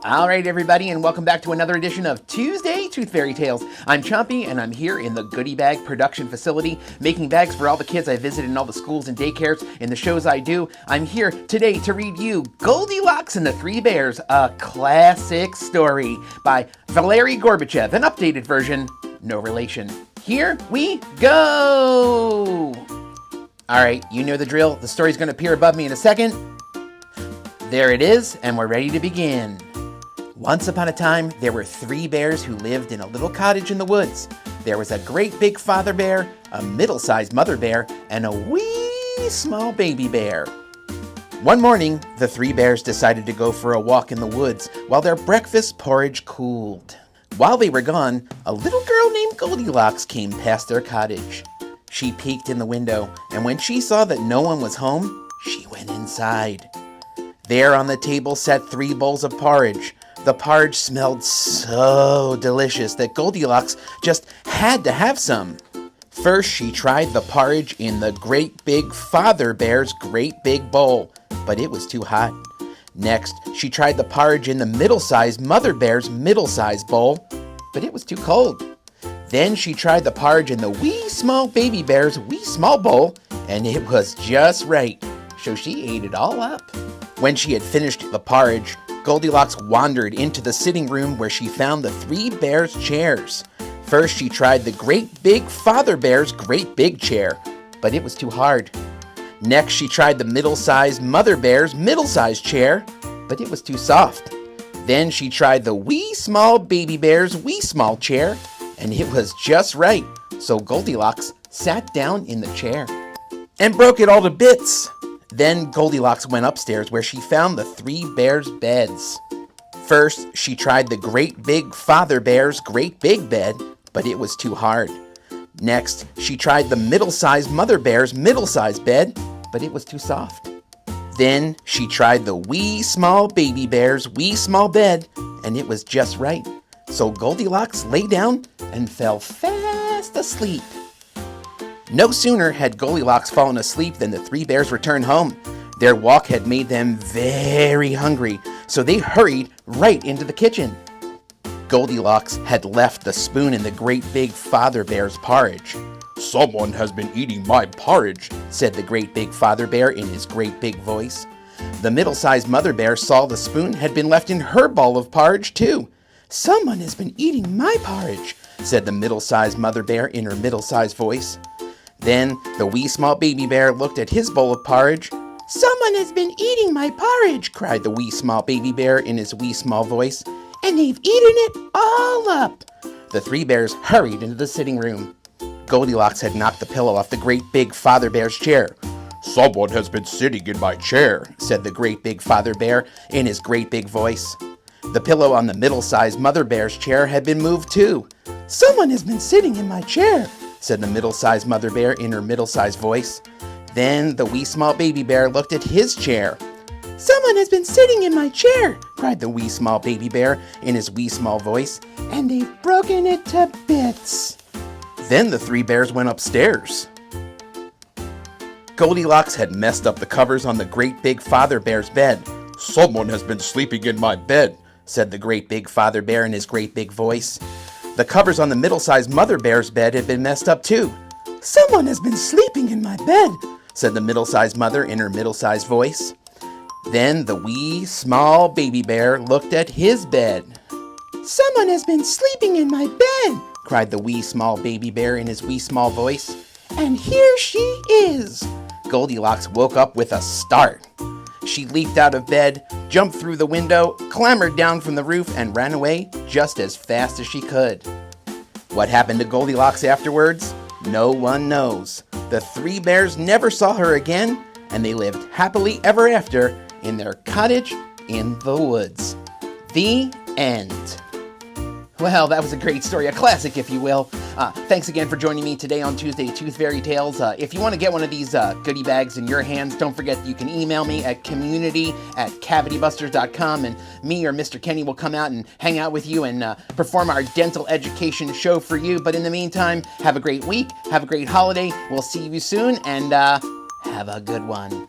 All right, everybody, and welcome back to another edition of Tuesday Tooth Fairy Tales. I'm Chompy, and I'm here in the Goodie Bag production facility, making bags for all the kids I visit in all the schools and daycares and the shows I do. I'm here today to read you Goldilocks and the Three Bears, a classic story by Valeri Gorbachev, an updated version, no relation. Here we go! All right, you know the drill. The story's going to appear above me in a second. There it is, and we're ready to begin. Once upon a time, there were three bears who lived in a little cottage in the woods. There was a great big father bear, a middle-sized mother bear, and a wee small baby bear. One morning, the three bears decided to go for a walk in the woods while their breakfast porridge cooled. While they were gone, a little girl named Goldilocks came past their cottage. She peeked in the window, and when she saw that no one was home, she went inside. There on the table sat 3 bowls of porridge. The porridge smelled so delicious that Goldilocks just had to have some. First, she tried the porridge in the great big father bear's great big bowl, but it was too hot. Next, she tried the porridge in the middle-sized mother bear's middle-sized bowl, but it was too cold. Then she tried the porridge in the wee small baby bear's wee small bowl, and it was just right, so she ate it all up. When she had finished the porridge, Goldilocks wandered into the sitting room where she found the 3 bears' chairs. First, she tried the great big father bear's great big chair, but it was too hard. Next, she tried the middle-sized mother bear's middle-sized chair, but it was too soft. Then she tried the wee small baby bear's wee small chair, and it was just right, so Goldilocks sat down in the chair and broke it all to bits. Then Goldilocks went upstairs where she found the 3 bears' beds. First, she tried the great big father bear's great big bed, but it was too hard. Next, she tried the middle-sized mother bear's middle-sized bed, but it was too soft. Then she tried the wee small baby bear's wee small bed, and it was just right. So Goldilocks lay down and fell fast asleep. No sooner had Goldilocks fallen asleep than the 3 bears returned home. Their walk had made them very hungry, so they hurried right into the kitchen. Goldilocks had left the spoon in the great big father bear's porridge. "Someone has been eating my porridge," said the great big father bear in his great big voice. The middle-sized mother bear saw the spoon had been left in her bowl of porridge too. "Someone has been eating my porridge," said the middle-sized mother bear in her middle-sized voice. Then the wee small baby bear looked at his bowl of porridge. "Someone has been eating my porridge," cried the wee small baby bear in his wee small voice, "and they've eaten it all up." The 3 bears hurried into the sitting room. Goldilocks had knocked the pillow off the great big father bear's chair. "Someone has been sitting in my chair," said the great big father bear in his great big voice. The pillow on the middle-sized mother bear's chair had been moved too. "Someone has been sitting in my chair," said the middle-sized mother bear in her middle-sized voice. Then the wee small baby bear looked at his chair. "Someone has been sitting in my chair," cried the wee small baby bear in his wee small voice, "and they've broken it to bits." Then the 3 bears went upstairs. Goldilocks had messed up the covers on the great big father bear's bed. "Someone has been sleeping in my bed," said the great big father bear in his great big voice. The covers on the middle-sized mother bear's bed had been messed up too. "Someone has been sleeping in my bed," said the middle-sized mother in her middle-sized voice. Then the wee small baby bear looked at his bed. "Someone has been sleeping in my bed," cried the wee small baby bear in his wee small voice. "And here she is." Goldilocks woke up with a start. She leaped out of bed, jumped through the window, clambered down from the roof, and ran away just as fast as she could. What happened to Goldilocks afterwards? No one knows. The 3 bears never saw her again, and they lived happily ever after in their cottage in the woods. The end. Well, that was a great story, a classic, if you will. Thanks again for joining me today on Tuesday Tooth Fairy Tales. If you want to get one of these goodie bags in your hands, don't forget you can email me at community@cavitybusters.com, and me or Mr. Kenny will come out and hang out with you and perform our dental education show for you. But in the meantime, have a great week, have a great holiday. We'll see you soon, and have a good one.